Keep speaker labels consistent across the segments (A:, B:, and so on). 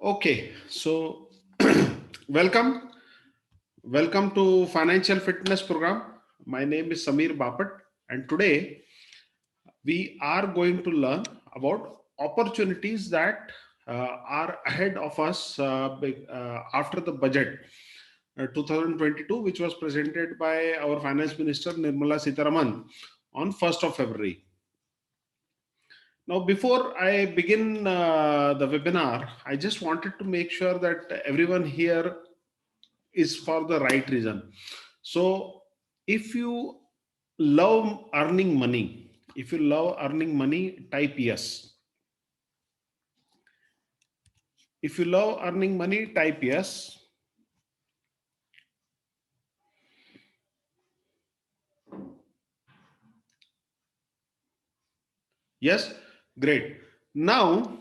A: Okay, so welcome, welcome to Financial Fitness Program. My name is Samir Bapat, and today we are going to learn about opportunities that are ahead of us after the budget 2022, which was presented by our Finance Minister Nirmala Sitharaman on 1st of February. Now, before I begin the webinar, I just wanted to make sure that everyone here is for the right reason. So, if you love earning money, if you love earning money, type yes. If you love earning money, type yes. Yes, great. Now,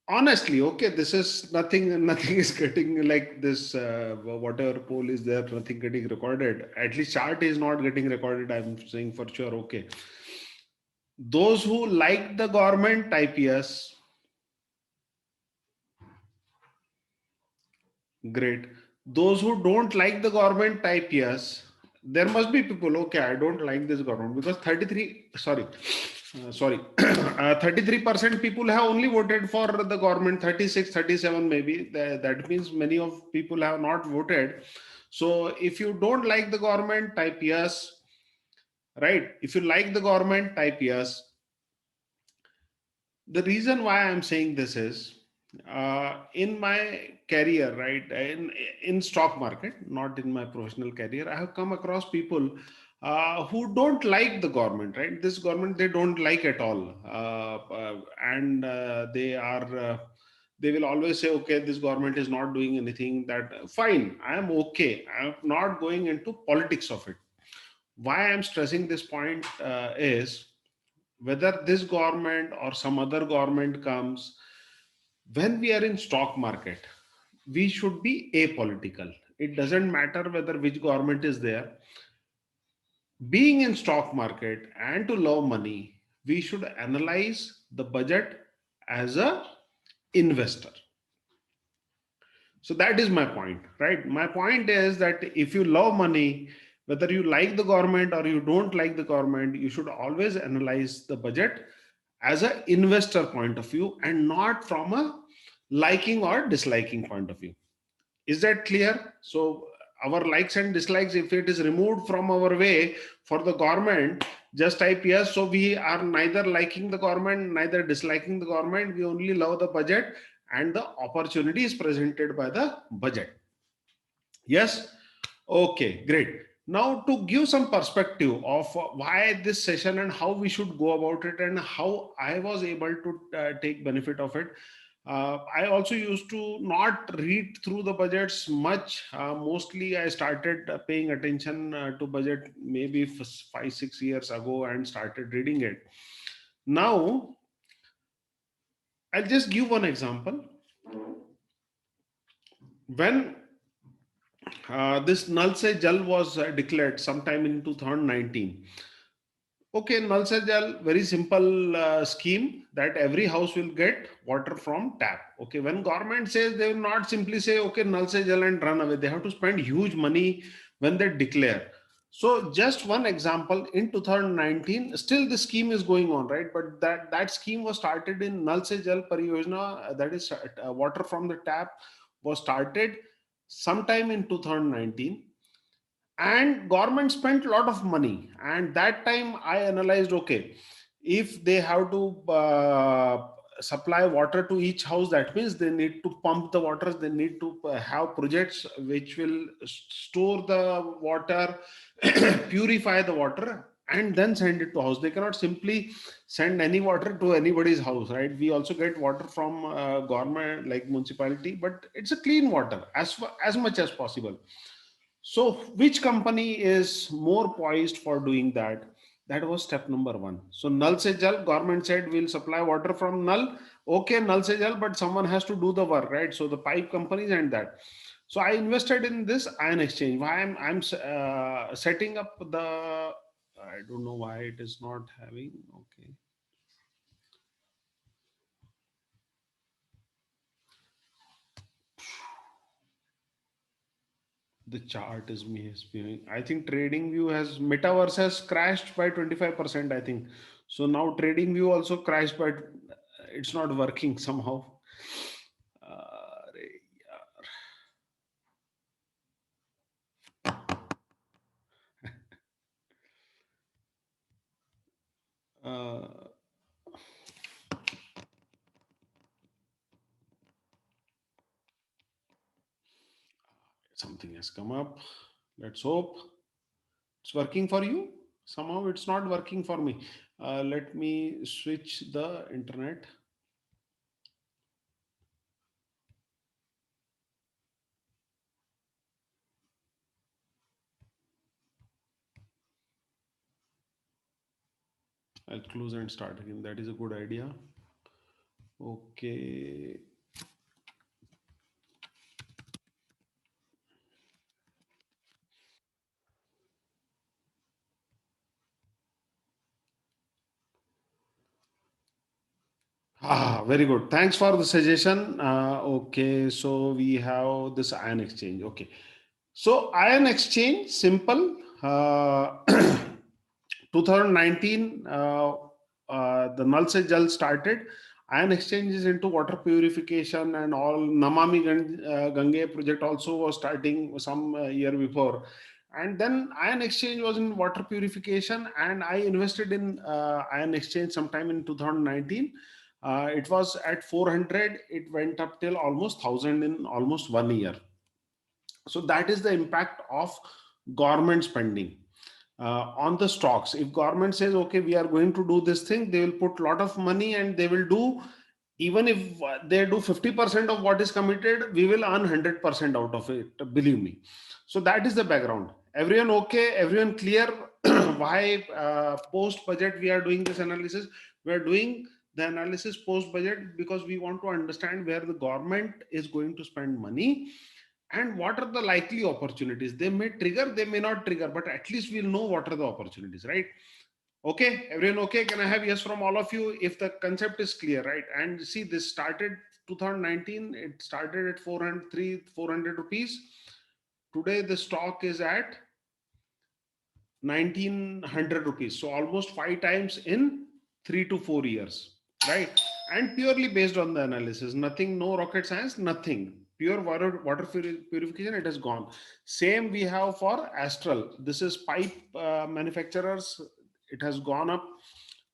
A: honestly, okay, this is nothing is getting like this. Whatever poll is there, nothing getting recorded. At least chart is not getting recorded. I'm saying for sure. Okay, those who like the government, type yes. Great. Those who don't like the government, type yes. There must be people, okay, I don't like this government because 33, sorry, 33% people have only voted for the government, 36, 37 maybe. That means many of people have not voted. So if you don't like the government, type yes, right? If you like the government, type yes. The reason why I'm saying this is in my career, right, in stock market, not in my professional career, I have come across people who don't like the government, right? This government they don't like at all, and they will always say, okay, this government is not doing anything. That fine, I am okay. I'm not going into politics of it. Why I'm stressing this point is whether this government or some other government comes, when we are in stock market, we should be apolitical. It doesn't matter whether which government is there. Being in stock market and to love money, we should analyze the budget as a investor. So that is my point, right? My point is that if you love money, whether you like the government or you don't like the government, you should always analyze the budget as an investor point of view and not from a liking or disliking point of view. Is that clear? So our likes and dislikes, if it is removed from our way for the government, just type yes. So we are neither liking the government, neither disliking the government. We only love the budget and the opportunity is presented by the budget. Yes. Okay, great. Now, to give some perspective of why this session and how we should go about it and how I was able to take benefit of it, I also used to not read through the budgets much. Mostly, I started paying attention to budget maybe 5, 6 years ago and started reading it. Now, I'll just give one example. When this Nal Se Jal was declared sometime in 2019. Okay, Nal Se Jal, very simple scheme that every house will get water from tap. Okay, when government says, they will not simply say, okay, Nal Se Jal and run away. They have to spend huge money when they declare. So just one example, in 2019, still the scheme is going on, right? But that scheme was started in Nal Se Jal Pariyojana, that is water from the tap was started sometime in 2019, and government spent a lot of money. And that time I analyzed, okay, if they have to supply water to each house, that means they need to pump the water, they need to have projects which will store the water, purify the water, and then send it to house. They cannot simply send any water to anybody's house, right? We also get water from government like municipality, but it's a clean water as much as possible. So, which company is more poised for doing that? That was step number one. So, Nal Se Jal, government said we'll supply water from Nal. Okay, Nal Se Jal, but someone has to do the work, right? So, the pipe companies and that. So, I invested in this ion exchange. Why I'm setting up the. I don't know why it is not having. Okay. The chart is misbehaving. I think trading view has metaverse has crashed by 25%, I think. So now trading view also crashed, but it's not working somehow. अरे यार. Uh, Something has come up. Let's hope it's working for you. Somehow it's not working for me. Let me switch the internet. I'll close and start again. That is a good idea. Okay. Very good. Thanks for the suggestion. Okay, so we have this ion exchange. Okay, so ion exchange, simple. 2019, the Nal Se Jal started. Ion exchange is into water purification and all. Namami Gange project also was starting some year before. And then ion exchange was in water purification, and I invested in ion exchange sometime in 2019. It was at 400. It went up till almost 1,000 in almost 1 year. So that is the impact of government spending on the stocks. If government says, okay, we are going to do this thing, they will put a lot of money and they will do. Even if they do 50% of what is committed, we will earn 100% out of it, believe me. So that is the background. Everyone okay? Everyone clear? Why post budget we are doing this analysis? We are doing the analysis post budget because we want to understand where the government is going to spend money and what are the likely opportunities. They may trigger, they may not trigger, but at least we'll know what are the opportunities, right? Okay, everyone okay? Can I have yes from all of you if the concept is clear, right? And see, this started 2019, it started at 400 rupees. Today the stock is at 1900 rupees, so almost 5 times in 3 to 4 years, right? And purely based on the analysis, nothing, no rocket science, nothing, pure water purification, it has gone. Same we have for Astral. This is pipe manufacturers. It has gone up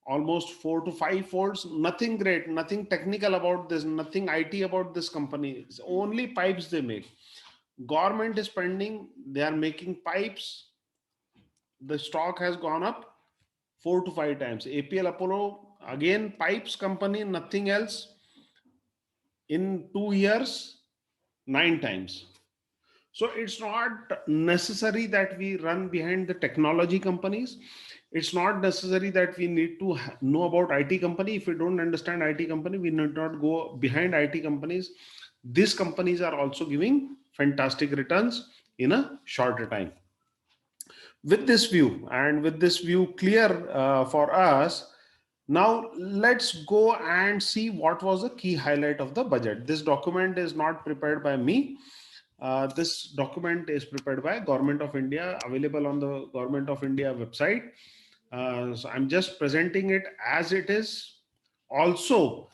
A: almost 4 to 5 folds. Nothing great, nothing technical about this, nothing IT about this company. It's only pipes they make. Government is spending, they are making pipes. The stock has gone up 4 to 5 times. APL Apollo, again, pipes company, nothing else. In 2 years, 9 times. So it's not necessary that we run behind the technology companies. It's not necessary that we need to know about IT company. If we don't understand IT company, we need not go behind IT companies. These companies are also giving fantastic returns in a shorter time. With this view and with this view clear for us, now let's go and see what was the key highlight of the budget. This document is not prepared by me. This document is prepared by Government of India, available on the Government of India website. So I'm just presenting it as it is. Also,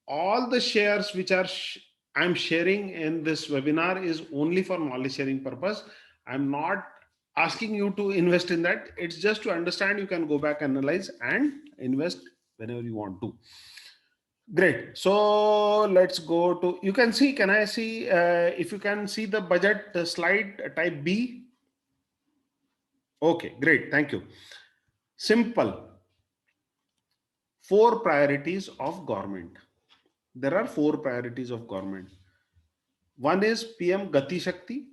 A: all the shares which are I'm sharing in this webinar is only for knowledge sharing purpose. I'm not asking you to invest in that. It's just to understand. You can go back, analyze, and invest whenever you want to. Great. So let's go to, you can see, can I see if you can see the budget slide type B? Okay, great. Thank you. Simple. 4 priorities of government. There are 4 priorities of government. One is PM Gati Shakti,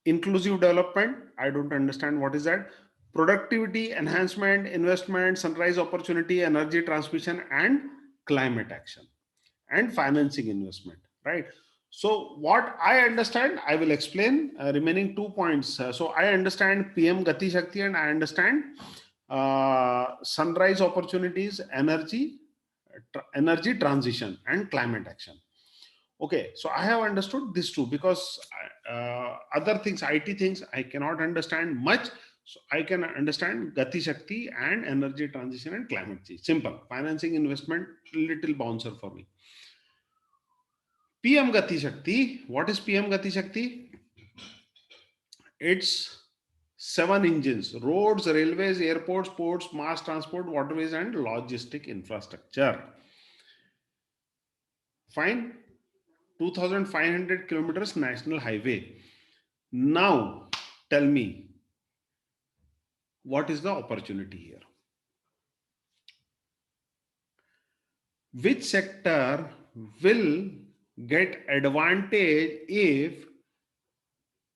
A: inclusive development. I don't understand what is that. Productivity enhancement, investment, sunrise opportunity, energy transmission, and climate action, and financing investment, right? So what I understand, I will explain remaining 2 points. So I understand PM Gati Shakti, and I understand sunrise opportunities, energy transition, and climate action. Okay, so I have understood this too, because other things, IT things, I cannot understand much. So I can understand Gati Shakti and energy transition and climate change. Simple. Financing, investment, little bouncer for me. PM Gati Shakti. What is PM Gati Shakti? It's seven engines: roads, railways, airports, ports, mass transport, waterways, and logistic infrastructure. Fine. 2,500 kilometers national highway. Now, tell me, what is the opportunity here? Which sector will get advantage if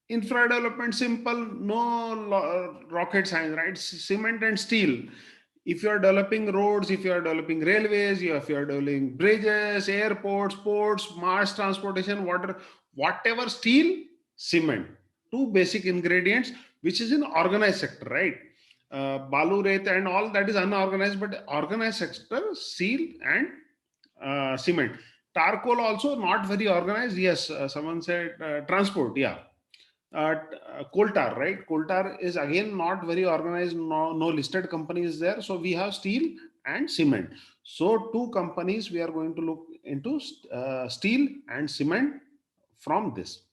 A: infra development? Simple, no rocket science, right? Cement and steel. If you are developing roads, if you are developing railways, if you are developing bridges, airports, ports, mass transportation, water, whatever, steel, cement, two basic ingredients, which is in organized sector, right? Balu, Rate and all that is unorganized, but organized sector, steel and cement. Charcoal also not very organized. Yes, someone said transport. Yeah, coal tar, right? Coal tar is again not very organized. No, no listed company is there. So we have steel and cement. So two companies we are going to look into, steel and cement from this.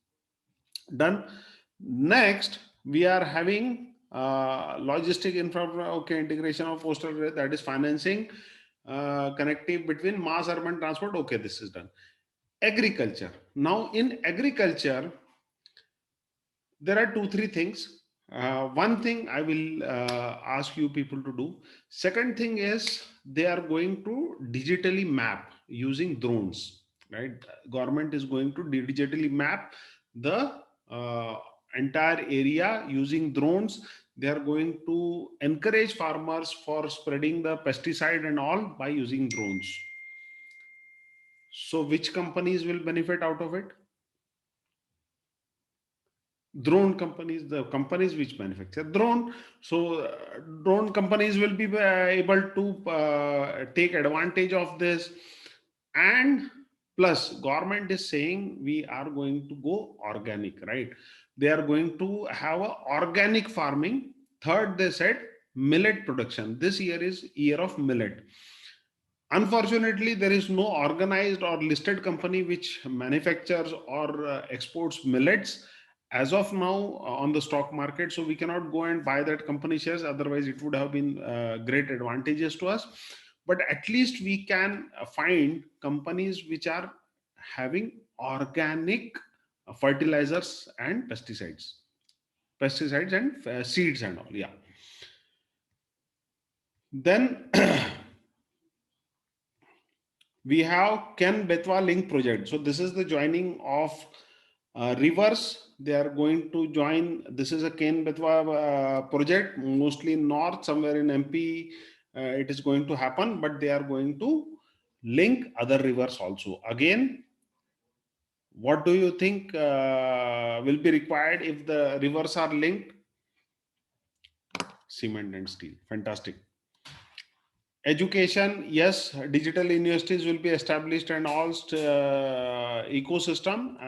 A: Done. Next, we are having logistic infra. Okay, integration of postal rail, that is financing, connective between mass urban transport. Okay, this is done. Agriculture. Now, in agriculture, there are two, three things. One thing I will ask you people to do. Second thing is they are going to digitally map using drones, right? Government is going to digitally map the uh, entire area using drones. They are going to encourage farmers for spreading the pesticide and all by using drones. So which companies will benefit out of it? Drone companies, the companies which manufacture drone. So drone companies will be able to take advantage of this. And plus government is saying we are going to go organic, right? They are going to have a organic farming. Third, they said millet production. This year is year of millet. Unfortunately, there is no organized or listed company which manufactures or exports millets as of now on the stock market. So we cannot go and buy that company shares. Otherwise, it would have been great advantages to us. But at least we can find companies which are having organic fertilizers and pesticides and seeds and all. Yeah. Then we have Ken Betwa link project. So this is the joining of rivers. They are going to join. This is a Ken Betwa project, mostly north, somewhere in MP. It is going to happen, but they are going to link other rivers also. Again, what do you think will be required if the rivers are linked? Cement and steel. Fantastic. Education, yes, digital universities will be established and all ecosystem,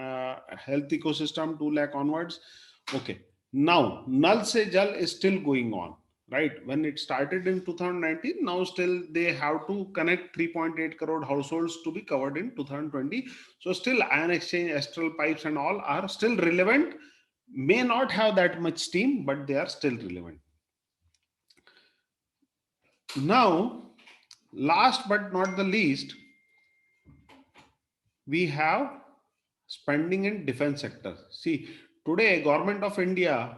A: health ecosystem, 2 lakh onwards. Okay. Now, Nal Se Jal is still going on, right? When it started in 2019, now still they have to connect 3.8 crore households to be covered in 2020. So still ion exchange, astral pipes and all are still relevant. May not have that much steam, but they are still relevant. Now, last but not the least, we have spending in defense sector. See, today government of India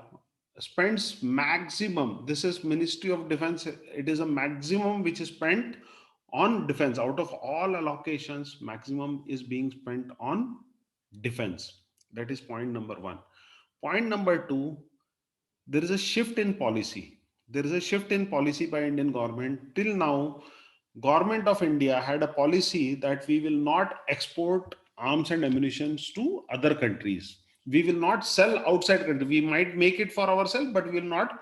A: spends maximum. This is Ministry of Defense. It is a maximum which is spent on defense. Out of all allocations, maximum is being spent on defense. That is point number one. Point number two, there is a shift in policy. There is a shift in policy by Indian government. Till now, government of India had a policy that we will not export arms and ammunition to other countries. We will not sell outside country. We might make it for ourselves, but we will not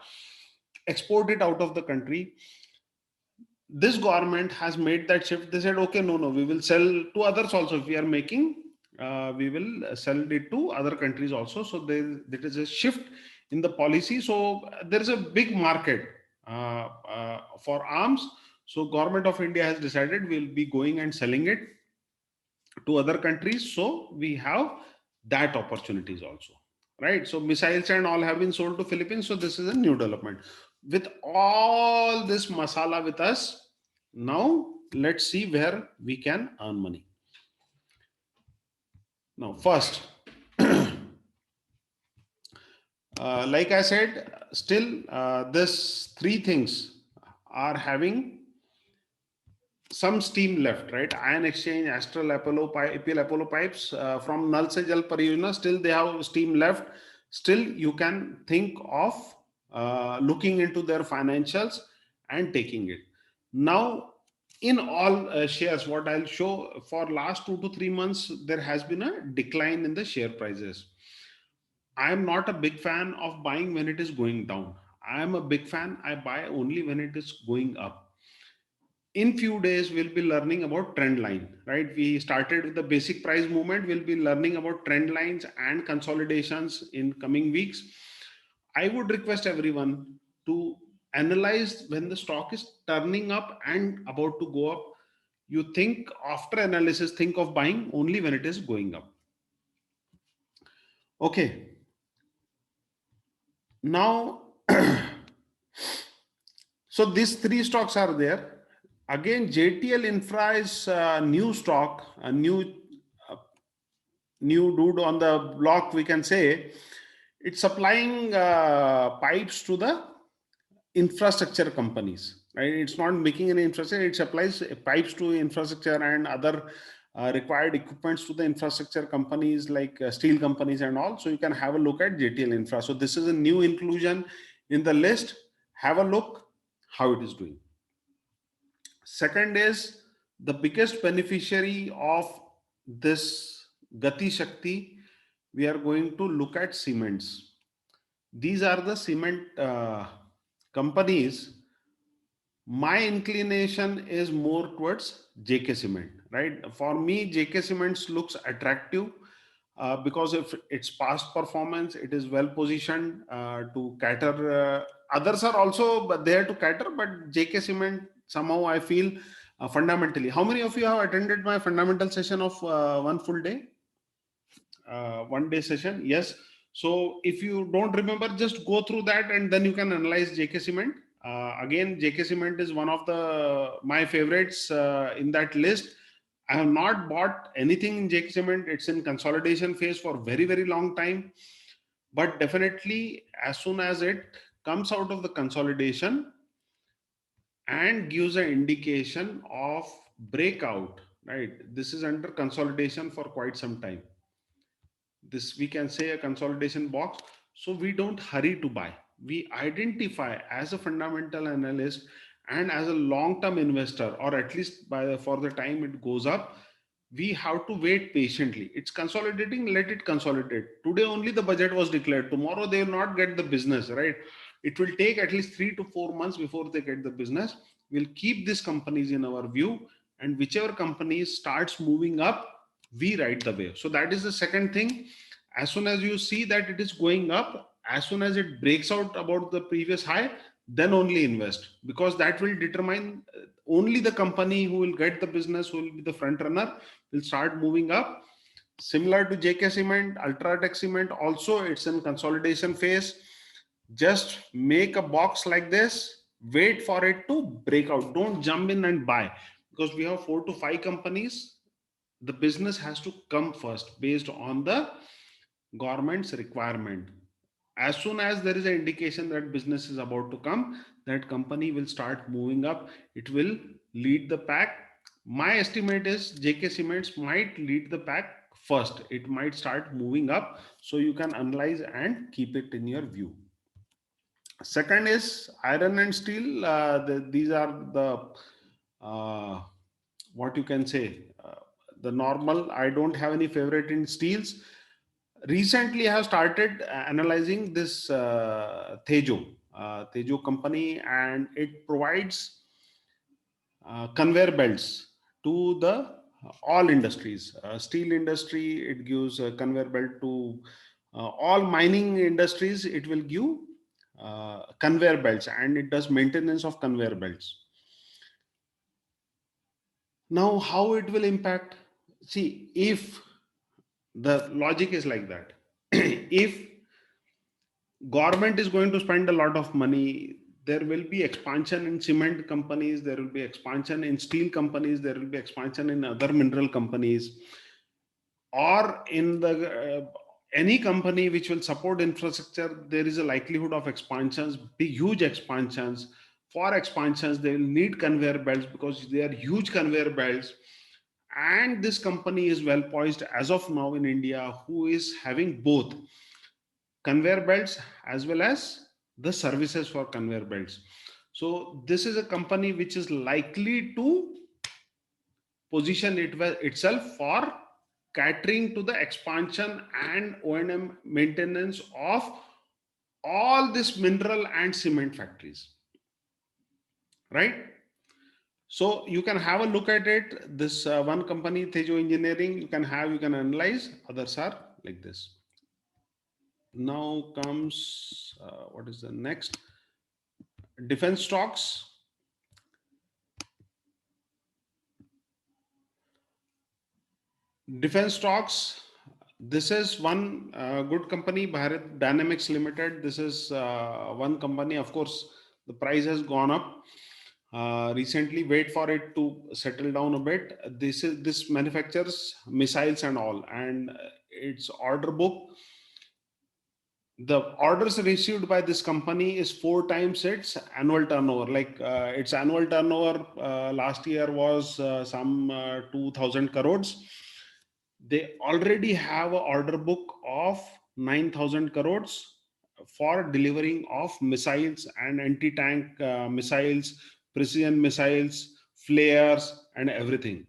A: export it out of the country. This government has made that shift. They said, okay, no, we will sell to others also if we are making we will sell it to other countries also. So there is a shift in the policy. So there is a big market for arms. So government of India has decided we'll be going and selling it to other countries. So we have that opportunities also, right? So missiles and all have been sold to Philippines. So this is a new development. With all this masala with us, now let's see where we can earn money. Now, first, like I said, still this three things are having some steam left, right? Ion exchange, Astral, Apollo, APL Apollo pipes from Nal Se Jal Pariyojana, still they have steam left. Still, you can think of looking into their financials and taking it. Now, in all shares, what I'll show for last 2 to 3 months, there has been a decline in the share prices. I am not a big fan of buying when it is going down. I am a big fan. I buy only when it is going up. In few days we'll be learning about trend line, right? We started with the basic price movement. We'll be learning about trend lines and consolidations in coming weeks. I would request everyone to analyze when the stock is turning up and about to go up. You think, after analysis, think of buying only when it is going up. Okay, now so these three stocks are there. Again, JTL Infra is a new stock, a uh, new dude on the block, we can say. It's supplying pipes to the infrastructure companies, right? It's not making any infrastructure. It supplies pipes to infrastructure and other required equipments to the infrastructure companies like steel companies and all. So you can have a look at JTL Infra. So this is a new inclusion in the list. Have a look how it is doing. Second is, the biggest beneficiary of this Gati Shakti, we are going to look at cements. These are the cement companies. My inclination is more towards JK Cement, right? For me, JK Cements looks attractive because of its past performance. It is well positioned to cater. Others are also there to cater, but JK Cement somehow I feel fundamentally. How many of you have attended my fundamental session of one full day? 1 day session? Yes. So if you don't remember, just go through that and then you can analyze JK Cement. Again, JK Cement is one of the my favorites in that list. I have not bought anything in JK Cement. It's in consolidation phase for very, very long time. But definitely, as soon as it comes out of the consolidation and gives an indication of breakout, right? This is under consolidation for quite some time. This, we can say, a consolidation box. So we don't hurry to buy. We identify as a fundamental analyst and as a long term investor, or at least for the time it goes up, we have to wait patiently. It's consolidating, let it consolidate. Today only the budget was declared, tomorrow they will not get the business, right? It will take at least 3 to 4 months before they get the business. We'll keep these companies in our view, and whichever company starts moving up, we ride the wave. So that is the second thing. As soon as you see that it is going up, as soon as it breaks out about the previous high, then only invest, because that will determine only the company who will get the business, who will be the front runner, will start moving up. Similar to JK Cement, Ultratech Cement, also it's in consolidation phase. Just make a box like this, wait for it to break out. Don't jump in and buy, because we have 4 to 5 companies. The business has to come first based on the government's requirement. As soon as there is an indication that business is about to come, that company will start moving up. It will lead the pack. My estimate is JK Cements might lead the pack first. It might start moving up. So you can analyze and keep it in your view. Second is iron and steel. These are the what you can say, the normal. I don't have any favorite in steels. Recently I have started analyzing this Tejo company, and it provides conveyor belts to the all industries. Steel industry, it gives a conveyor belt to all mining industries. It will give conveyor belts, and it does maintenance of conveyor belts. Now, how it will impact? See, if the logic is like that, if government is going to spend a lot of money, there will be expansion in cement companies, there will be expansion in steel companies, there will be expansion in other mineral companies, or in the any company which will support infrastructure. There is a likelihood of expansions, big huge expansions. For expansions, they will need conveyor belts because they are huge conveyor belts. And this company is well poised as of now in India, who is having both conveyor belts as well as the services for conveyor belts. So this is a company which is likely to position itself for catering to the expansion and O&M maintenance of all this mineral and cement factories, right? So you can have a look at it. This one company, Tejo Engineering, you can analyze. Others are like this. Now comes what is the next? Defense stocks. Defense stocks. This is one good company, Bharat Dynamics Limited. This is one company. Of course, the price has gone up recently. Wait for it to settle down a bit. This manufactures missiles and all, and its order book, the orders received by this company is 4 times its annual turnover. Like its annual turnover last year was some 2000 crores. They already have an order book of 9,000 crores for delivering of missiles and anti-tank missiles, precision missiles, flares, and everything.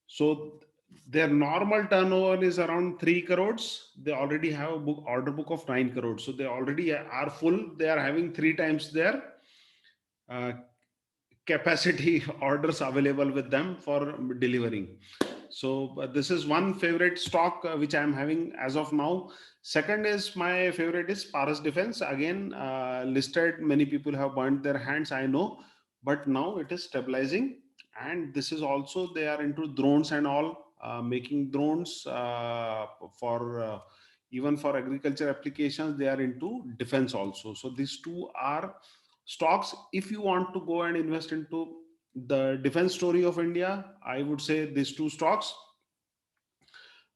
A: So their normal turnover is around 3 crores. They already have a order book of 9 crores. So they already are full. They are having 3 times their uh, capacity orders available with them for delivering. So this is one favorite stock which I am having as of now. Second is my favorite is Paras Defense. Again, listed, many people have burnt their hands, I know, but now it is stabilizing. And this is also, they are into drones and all, making drones for even for agriculture applications. They are into defense also. So these two are stocks. If you want to go and invest into the defense story of India, I would say these two stocks.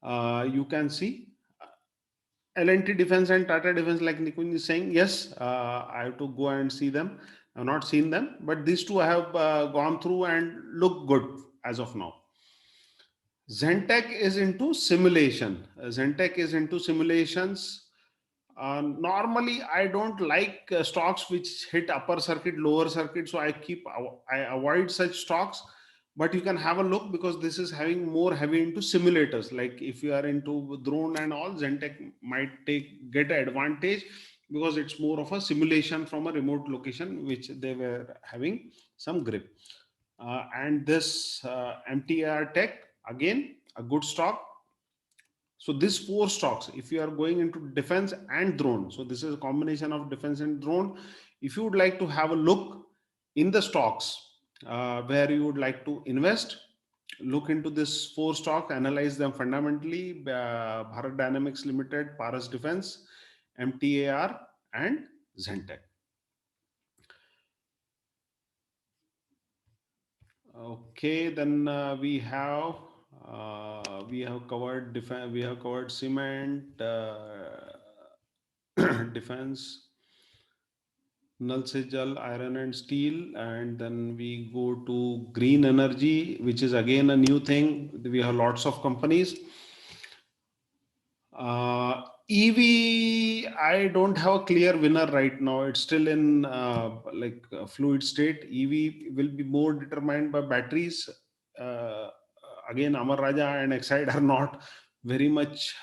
A: You can see L&T Defense and Tata Defense, like Nikunj is saying. Yes, I have to go and see them. I have not seen them, but these two I have gone through and look good as of now. Zentech is into simulation. Zentech is into simulations. Normally, I don't like stocks which hit upper circuit, lower circuit, so I avoid such stocks. But you can have a look because this is having more heavy into simulators. Like if you are into drone and all, Zentech might get an advantage because it's more of a simulation from a remote location, which they were having some grip. And this MTAR Tech, again, a good stock. So these four stocks, if you are going into defense and drone, so this is a combination of defense and drone. If you would like to have a look in the stocks where you would like to invest, look into this four stock, analyze them fundamentally. Bharat Dynamics Limited, Paras Defense, MTAR, and Zentech. Okay, then we have covered defense, we have covered cement, defense, Nal Se Jal, iron and steel, and then we go to green energy, which is again a new thing. We have lots of companies. EV, I don't have a clear winner right now. It's still in like a fluid state. EV will be more determined by batteries. Uh, Again, Amar Raja and Exide are not very much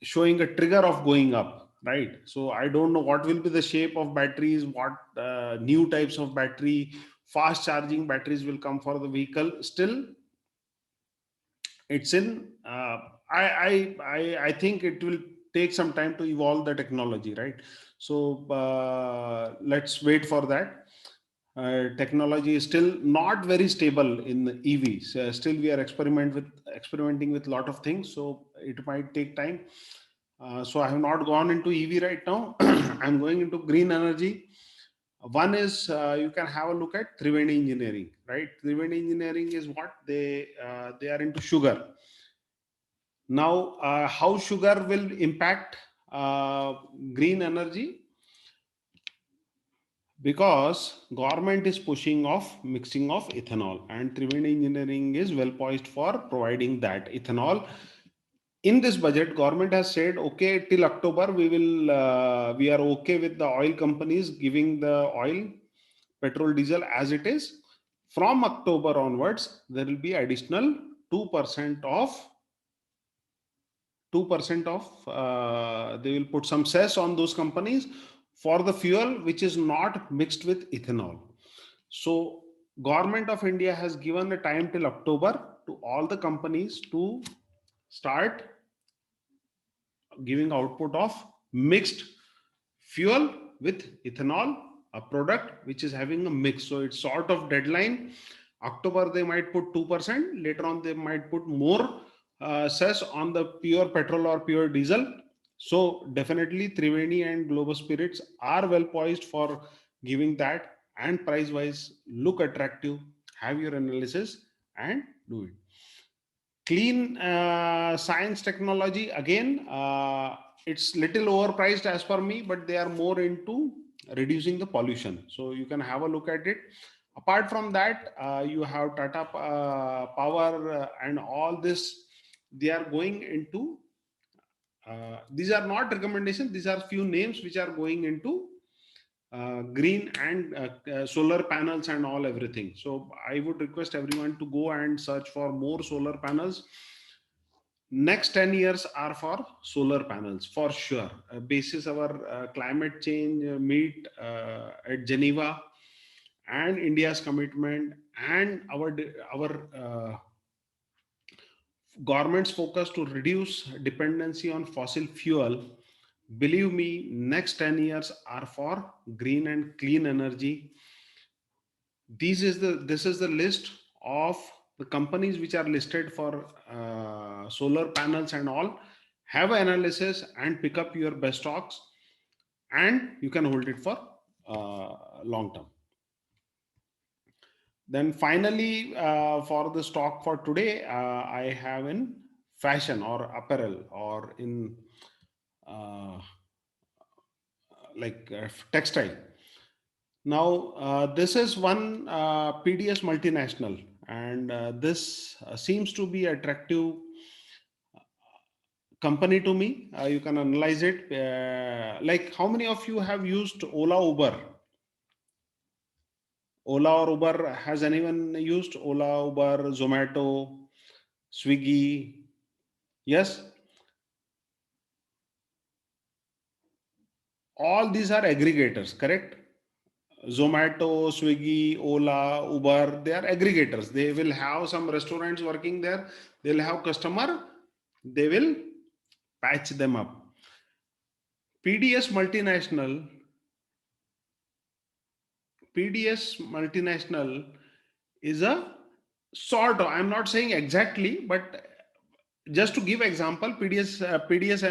A: showing a trigger of going up, right? So I don't know what will be the shape of batteries, what new types of battery fast charging batteries will come for the vehicle. Still, it's in I think it will take some time to evolve the technology, right? So let's wait for that. Technology is still not very stable in the EVs. Still, we are experimenting with a lot of things, so it might take time. So I have not gone into EV right now. I'm going into green energy. One is you can have a look at Triveni Engineering, right? Triveni Engineering is what they are into sugar. Now, how sugar will impact uh, green energy? Because government is pushing off mixing of ethanol, and Triveni Engineering is well poised for providing that ethanol. In this budget, government has said, okay, till October we are okay with the oil companies giving the oil, petrol, diesel as it is. From October onwards, there will be additional 2% of 2% of they will put some cess on those companies for the fuel which is not mixed with ethanol. So government of India has given a time till October to all the companies to start giving output of mixed fuel with ethanol, a product which is having a mix. So it's sort of deadline. October they might put 2%. Later on they might put more cess on the pure petrol or pure diesel. So definitely Triveni and Global Spirits are well poised for giving that, and price wise look attractive. Have your analysis and do it. Clean science technology, again, it's little overpriced as per me, but they are more into reducing the pollution, so you can have a look at it. Apart from that, you have Tata Power and all this. They are going into these are not recommendations, these are few names which are going into green and solar panels and all everything. So I would request everyone to go and search for more solar panels. Next 10 years are for solar panels for sure. Basis our climate change meet at Geneva, and India's commitment, and our government's focus to reduce dependency on fossil fuel. Believe me, next 10 years are for green and clean energy. This is the list of the companies which are listed for solar panels and all. Have an analysis and pick up your best stocks, and you can hold it for long term. Then finally, for the stock for today, I have in fashion or apparel or in uh, textile. Now, this is one PDS multinational, and this seems to be attractive company to me. You can analyze it. Like, how many of you have used Ola Uber? Ola or Uber? Has anyone used Ola, Uber, Zomato, Swiggy? Yes, all these are aggregators, correct? Zomato, Swiggy, Ola, Uber, they are aggregators. They will have some restaurants working there. They'll have customer. They will patch them up. PDS multinational, PDS multinational is a sort of, I'm not saying exactly, but just to give example, PDS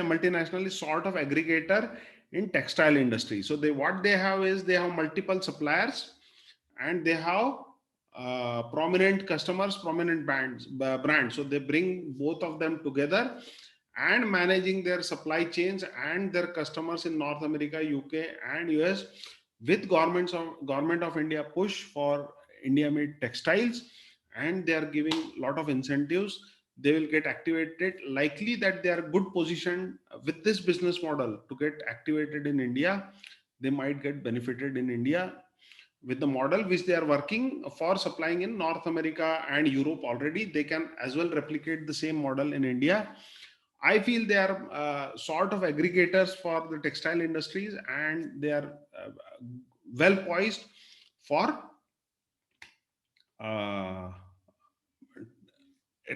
A: multinational is sort of aggregator in textile industry. So they what they have is they have multiple suppliers, and they have prominent customers, prominent brands. So they bring both of them together and managing their supply chains and their customers in North America, UK, and US, with government of India push for India made textiles, and they are giving a lot of incentives. They will get activated, likely that they are good positioned with this business model to get activated in India. They might get benefited in India with the model which they are working for supplying in North America and Europe already. They can as well replicate the same model in India. I feel they are sort of aggregators for the textile industries, and they are well poised for uh,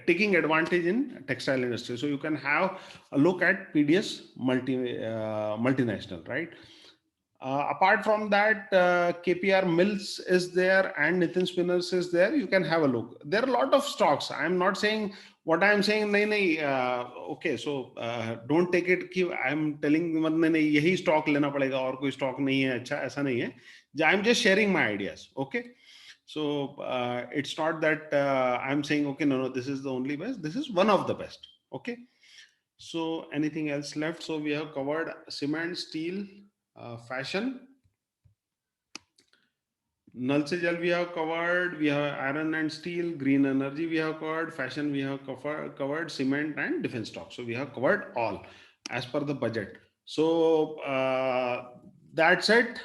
A: taking advantage in textile industry. So you can have a look at PDS multinational, right? Apart from that, KPR Mills is there and Nitin Spinners is there. You can have a look. There are a lot of stocks. I am not saying what I am saying. नहीं नहीं. Okay, so don't take it कि I am telling मतलब नहीं यही stock लेना पड़ेगा और कोई stock नहीं है अच्छा ऐसा नहीं है. I am just sharing my ideas. Okay. So it's not that I'm saying, okay, no, this is the only best. This is one of the best. Okay. So anything else left? So we have covered cement, steel, fashion. Nal se jal we have covered. We have iron and steel, green energy we have covered, fashion we have covered, cement and defense stock. So we have covered all as per the budget. So that's it.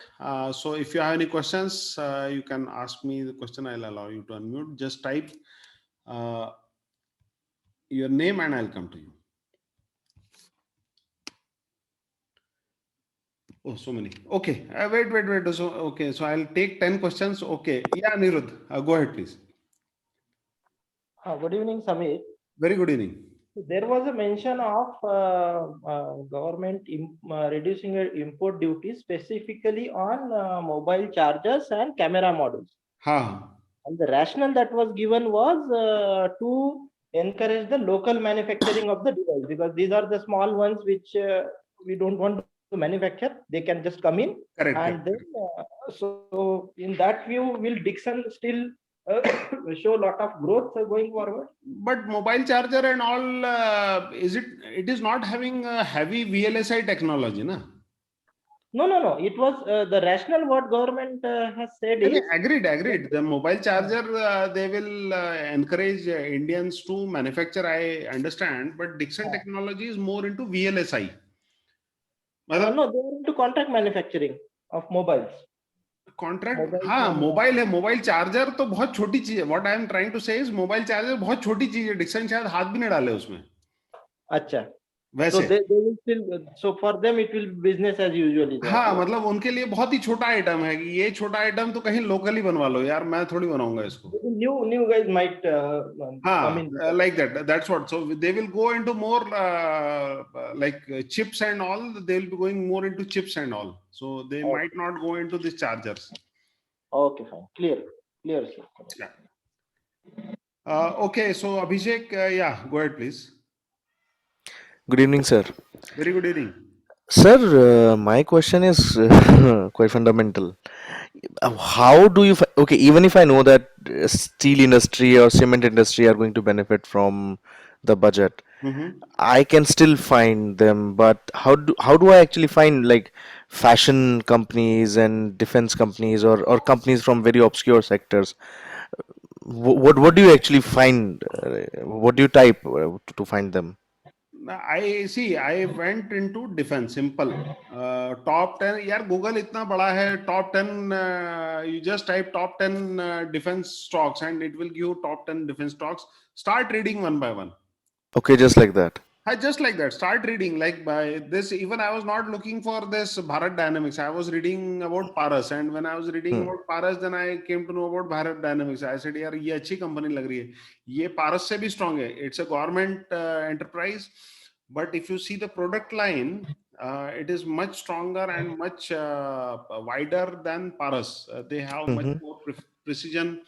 A: So if you have any questions, you can ask me the question. I'll allow you to unmute. Just type uh, your name and I'll come to you. Oh, so many. Okay. Wait. So, okay. So I'll take 10 questions. Okay. Yeah, Nirud, go ahead, please.
B: Good evening, Samir.
A: Very good evening.
B: There was a mention of government reducing import duties specifically on mobile chargers and camera models. And the rationale that was given was to encourage the local manufacturing of the device, because these are the small ones which we don't want to manufacture. They can just come in.
A: Correct.
B: Then, so in that view, will Dixon still show a lot of growth going forward?
A: But mobile charger and all, it is not having a heavy VLSI technology, na?
B: No. It was the rationale what government has said is.
A: Agreed. The mobile charger, they will encourage Indians to manufacture, I understand, but Dixon technology is more into VLSI.
B: No, they are into contract manufacturing of mobiles.
A: Contract हाँ mobile है mobile charger तो बहुत छोटी चीज है what I am trying to say is mobile charger बहुत छोटी चीज है डिक्सन शायद हाथ भी नहीं डाले उसमें
B: अच्छा
A: वैसे
B: so they will still, so for them it will be business as usual.
A: हाँ मतलब उनके लिए बहुत ही छोटा आइटम है कि ये छोटा आइटम तो कहीं लोकली बनवा लो यार मैं थोड़ी बनाऊंगा इसको
B: new guys might come in
A: like that's what so they will go into more like chips and all they will be going more into chips and all so they might not go into these chargers.
B: Okay, fine, clear sir.
A: Yeah. Okay, so Abhishek, yeah, go ahead please.
C: Good evening, sir.
A: Very good evening.
C: Sir, my question is quite fundamental. How do you, okay, even if I know that steel industry or cement industry are going to benefit from the budget, I can still find them, but how do I actually find like fashion companies and defense companies or companies from very obscure sectors? What do you actually find? What do you type to find them?
A: I went into defense simple top 10 यार Google इतना बड़ा है top 10 you just type top 10 defense stocks and it will give you top 10 defense stocks. Start reading one by one.
C: Okay, just like that.
A: Just like that. Start reading. Like by this, even I was not looking for this Bharat Dynamics. I was reading about Paras, and when I was reading about Paras, then I came to know about Bharat Dynamics. I said, "यार ये अच्छी company लग रही है. ये Paras से भी strong है. It's a government enterprise, but if you see the product line, it is much stronger and much wider than Paras. They have much more precision,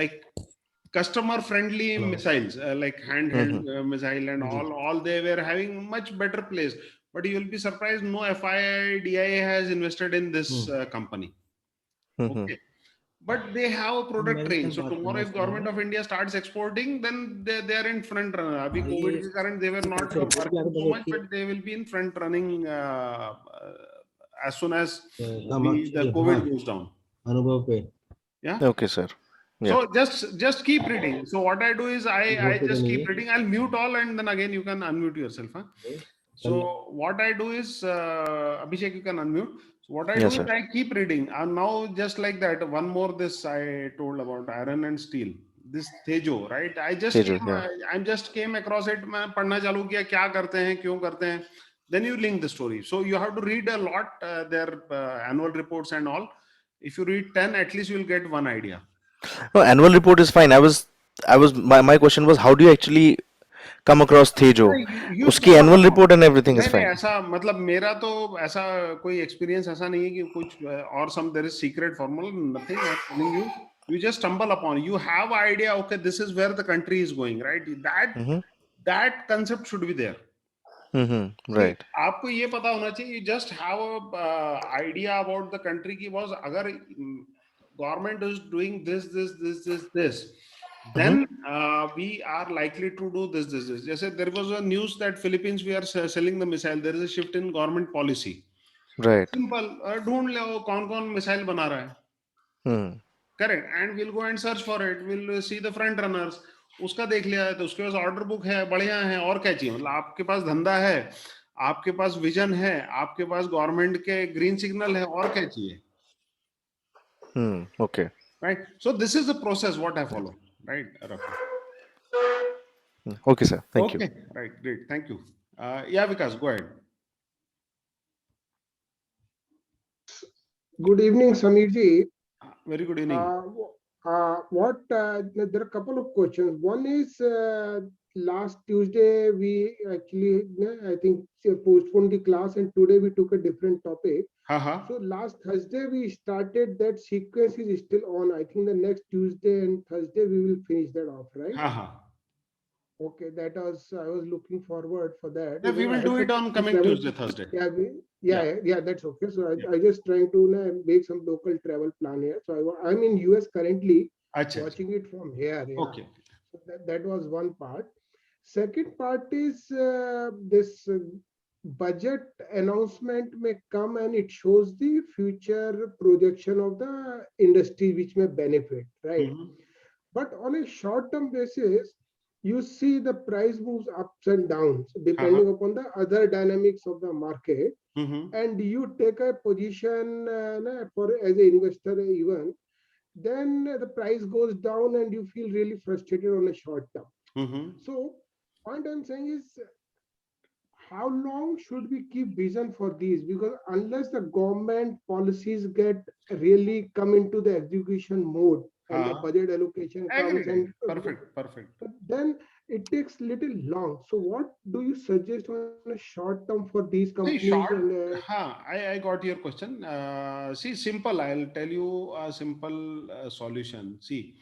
A: like." Customer friendly missiles like handheld missile and all they were having much better place, but you will be surprised no FIDIA has invested in this company. Okay, but they have a product range, so tomorrow if government of India starts exporting, then they are in front runner. Abhi COVID ke karan they were not working so much, but they will be in front running as soon as the COVID goes down. Yeah,
C: okay sir.
A: So just keep reading. So what I do is I just keep reading. I'll mute all and then again you can unmute yourself. Huh? So what I do is Abhishek, you can unmute. So what I do is I keep reading. And now just like that, one more this I told about iron and steel. This Tejo, right? I just came across it. मैं पढ़ना चालू किया क्या करते हैं क्यों करते हैं. Then you link the story. So you have to read a lot their annual reports and all. If you read 10, at least you will get one idea.
C: No, annual report is fine. My question was, how do you actually come across Tejo?
A: नहीं, you
C: उसकी
A: stumble
C: annual
A: upon.
C: report and everything is
A: नहीं नहीं,
C: fine.
A: ऐसा मतलब मेरा तो ऐसा कोई एक्सपीरियंस ऐसा नहीं है कि कुछ और some there is secret formula, nothing, I am telling you, you just stumble upon, you have idea, okay, this is where the country is going, right?
C: Mm-hmm.
A: That concept should be there.
C: Mm-hmm.
A: See,
C: Right.
A: आपको ये पता होना चाहिए, you just have a idea about the country की was अगर government is doing this,
C: Mm-hmm.
A: then we are likely to do this. जैसे there was a news that Philippines we are selling the missile. There is a shift in government policy.
C: Right.
A: Simple, ढूंढ लो कौन कौन missile बना रहा है.
C: Hmm.
A: Correct, and will go and search for it, will see the front runners. उसका देख लिया है तो उसके पास ऑर्डर बुक है, बढ़िया है, और क्या चाहिए? मतलब आपके पास धंधा है, आपके पास विजन है, आपके पास गवर्नमेंट के ग्रीन सिग्नल है, और क्या चाहिए?
C: Hmm. Okay.
A: Right, so this is the process what I follow, right Rafi?
C: Okay, sir. Thank you.
A: Okay, right, great, thank you. Yeah Vikas, go ahead.
D: Good evening, Samirji.
A: Very good evening.
D: There are a couple of questions. One is last Tuesday we actually, I think, postponed the class, and today we took a different topic. So last Thursday we started that sequence is still on. I think the next Tuesday and Thursday we will finish that off, right? Okay, that was, I was looking forward for that.
A: Yeah, we will do it on coming
D: travel.
A: Tuesday, Thursday.
D: Yeah, that's okay. So I just trying to make some local travel plan here. So I'm in US currently, watching it from here. Yeah.
A: Okay.
D: So that was one part. Second part is this budget announcement may come and it shows the future projection of the industry which may benefit, right? But on a short-term basis, you see the price moves ups and downs depending upon the other dynamics of the market, and you take a position for as an investor even, then the price goes down and you feel really frustrated on a short term. So point I'm saying is, how long should we keep vision for these? Because unless the government policies get really come into the execution mode and the budget allocation comes and
A: perfect,
D: then it takes little long. So what do you suggest on a short term for these companies?
A: See, short, I got your question. See, simple. I'll tell you a simple solution. See,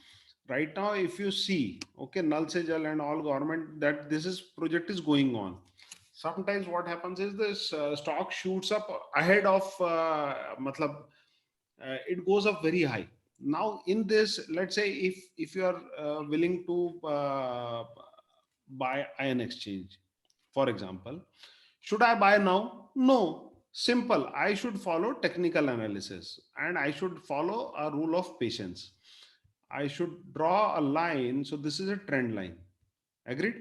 A: right now, if you see, okay, Nal Se Jal and all government, that this is project is going on. Sometimes what happens is this stock shoots up ahead of, matlab, it goes up very high. Now, in this, let's say if you are willing to buy ion exchange, for example, should I buy now? No. Simple. I should follow technical analysis and I should follow a rule of patience. I should draw a line. So this is a trend line. Agreed?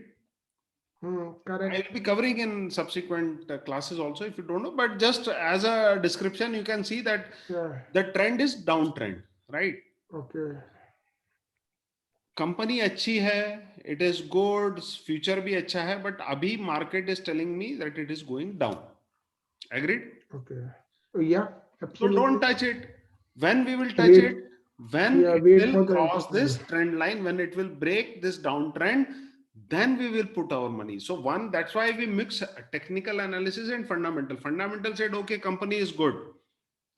D: Correct.
A: I will be covering in subsequent classes also if you don't know, but just as a description, you can see that the trend is downtrend, right?
D: Okay.
A: Company अच्छी है, it is good, future भी अच्छा है, but अभी market is telling me that it is going down. Agreed?
D: Okay. Yeah, absolutely.
A: So don't touch it. When we will touch it? When it will cross this trend line, when it will break this downtrend, then we will put our money. So one, that's why we mix technical analysis and fundamental. Fundamental said, okay, company is good,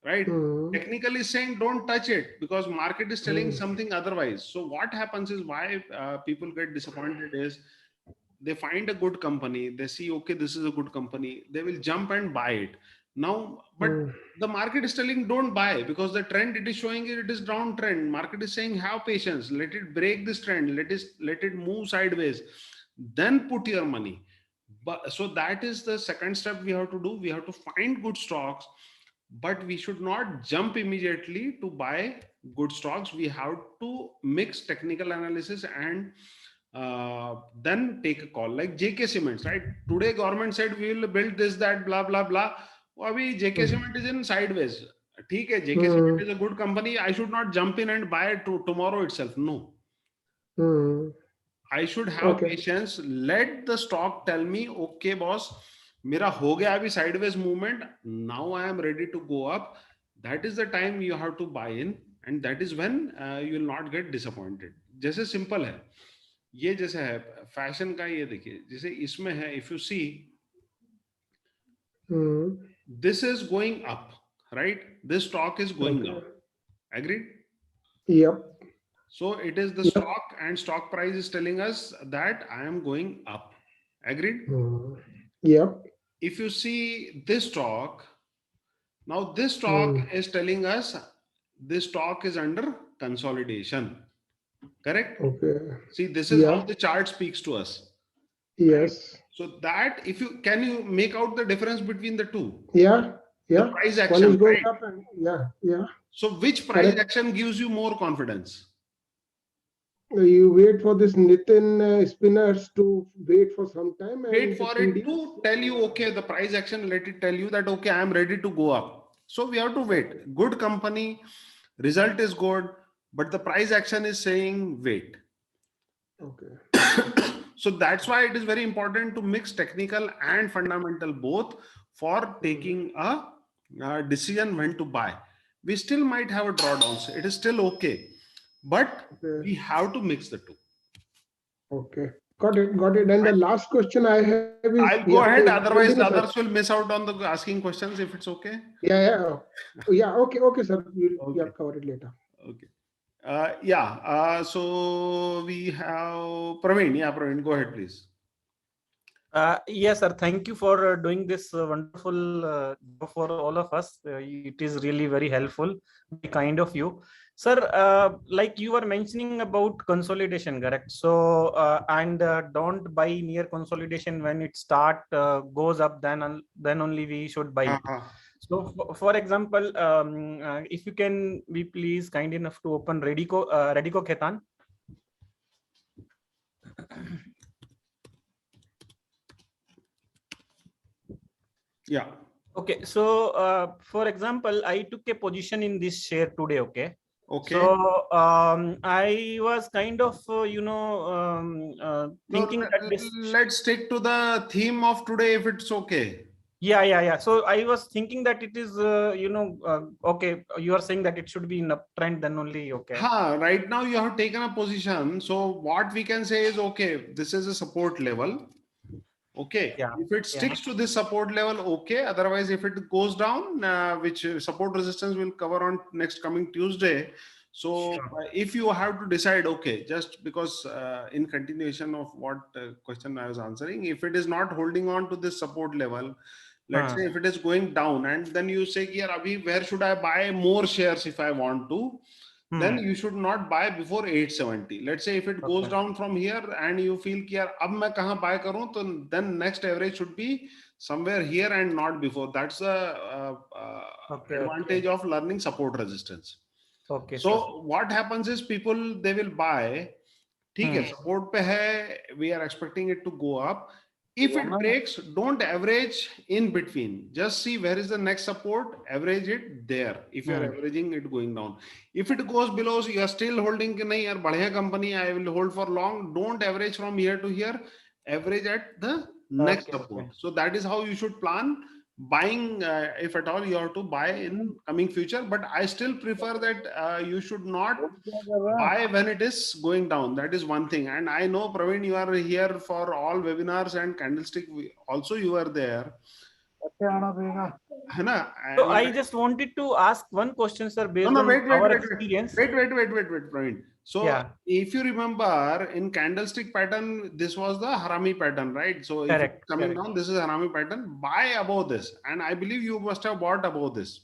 A: right? Technical is saying don't touch it because market is telling something otherwise. So what happens is why people get disappointed is they find a good company, they see, okay, this is a good company, they will jump and buy it now, but the market is telling don't buy because the trend it is showing it is downtrend. Market is saying have patience, let it break this trend, let it move sideways, then put your money. But so that is the second step we have to do. We have to find good stocks, but we should not jump immediately to buy good stocks. We have to mix technical analysis and then take a call. Like JK Cements, right? Today government said we will build this, that, blah blah blah. Abhi JK Cement is in sideways. ठीक है, JK Cement is a good company. I should not jump in and buy it tomorrow itself. No. I should have patience. Let the stock tell me, okay, boss, मेरा हो गया अभी sideways movement. Now I am ready to go up. That is the time you have to buy in. and that is when you will not get disappointed. जैसे simple है, ये जैसे है fashion का, ये देखिए जैसे इसमें है, if you see this is going up, right? This stock is going up. Agreed?
D: Yep.
A: So it is the stock, and stock price is telling us that I am going up. Agreed?
D: Yep.
A: If you see this stock, now this stock is telling us this stock is under consolidation. Correct?
D: Okay.
A: See, this is how the chart speaks to us.
D: Yes.
A: Right? So that, if you can, you make out the difference between the two.
D: Yeah.
A: The price action.
D: One is going
A: right?
D: up and yeah.
A: So which price action gives you more confidence?
D: You wait for this Nitin spinners to wait for some time.
A: Wait for it to tell you, okay, the price action, let it tell you that, okay, I am ready to go up. So we have to wait. Good company, result is good, but the price action is saying wait.
D: Okay.
A: So that's why it is very important to mix technical and fundamental both for taking a decision when to buy. We still might have a drawdowns. It is still okay, but we have to mix the two.
D: Okay. Got it. And the last question I have is...
A: I'll go ahead. Otherwise, the others will miss out on the asking questions if it's okay.
D: Yeah. Okay, sir. We'll cover it later.
A: Okay. So we have Praveen. Yeah, Praveen, go ahead, please.
E: Yes, sir. Thank you for doing this wonderful job for all of us. It is really very helpful, very kind of you. Sir, like you were mentioning about consolidation, correct? So, and don't buy near consolidation when it goes up, then only we should buy it. So, for example, if you can be please kind enough to open Radico Khetan.
A: Yeah.
E: Okay. So, for example, I took a position in this share today. Okay.
A: Okay.
E: So I was kind of, thinking that this.
A: Let's stick to the theme of today, if it's okay.
E: Yeah. So I was thinking that it is, okay. You are saying that it should be in a trend, then only okay.
A: Right now you have taken a position. So what we can say is, okay, this is a support level. Okay.
E: Yeah.
A: If it sticks to this support level, okay. Otherwise, if it goes down, which support resistance will cover on next coming Tuesday. So if you have to decide, okay, just because in continuation of what question I was answering, if it is not holding on to this support level, let's say if it is going down, and then you say, yeah, Abhi, where should I buy more shares if I want to? Then you should not buy before 870. Let's say if it goes down from here and you feel कि यार अब मैं कहाँ buy करूँ, तो then next average should be somewhere here and not before. That's the advantage of learning support resistance.
E: Okay.
A: So what happens is people, they will buy. ठीक है, support पे है, we are expecting it to go up. If it breaks, don't average in between. Just see where is the next support, average it there. If you are averaging it going down. If it goes below, so you are still holding, nahi yaar, badhiya company, I will hold for long. Don't average from here to here. Average at the next support. So that is how you should plan buying. If at all you have to buy in coming future, but I still prefer that you should not buy when it is going down. That is one thing. And I know, Praveen, you are here for all webinars and candlestick. Also, you are there.
E: So I just wanted to ask one question, sir, based on our experience.
A: Wait, Praveen. So if you remember, in candlestick pattern, this was the Harami pattern, right? So if it's coming down, this is Harami pattern. Buy above this. And I believe you must have bought above this.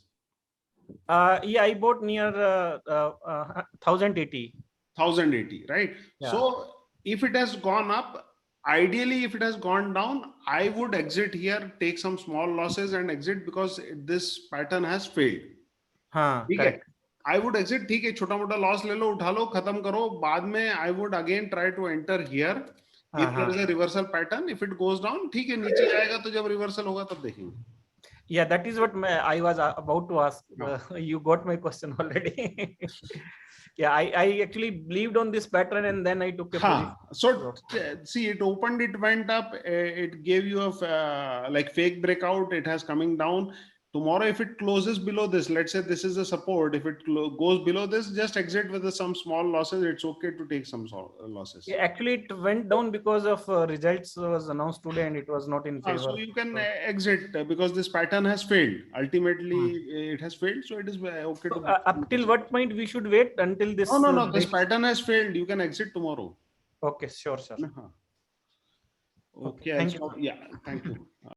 E: Yeah, I bought near 1080.
A: 1080, right? Yeah. So if it has gone up, ideally, if it has gone down, I would exit here, take some small losses and exit, because this pattern has failed.
E: Correct.
A: I would exit, ठीक है, छोटा मोटा loss ले लो, उठा लो, खत्म करो, बाद में I would again try to enter here. If there is a reversal pattern, if it goes down, ठीक है, नीचे आएगा तो जब reversal होगा तब देखेंगे.
E: Yeah, that is what I was about to ask. You got my question already. Yeah, I actually believed on this pattern and then I took a position.
A: So see, it opened, it went up, it gave you a like fake breakout, it has coming down Tomorrow, if it closes below this, let's say this is a support. If it goes below this, just exit with some small losses. It's okay to take some losses.
E: Yeah, actually, it went down because of results was announced today, and it was not in favor.
A: So you can exit because this pattern has failed. Ultimately, it has failed. So it is okay to.
E: Up till what point we should wait until this?
A: No. This pattern has failed. You can exit tomorrow.
E: Okay, sure.
A: Okay.
E: Thank you.
A: Yeah. Thank you.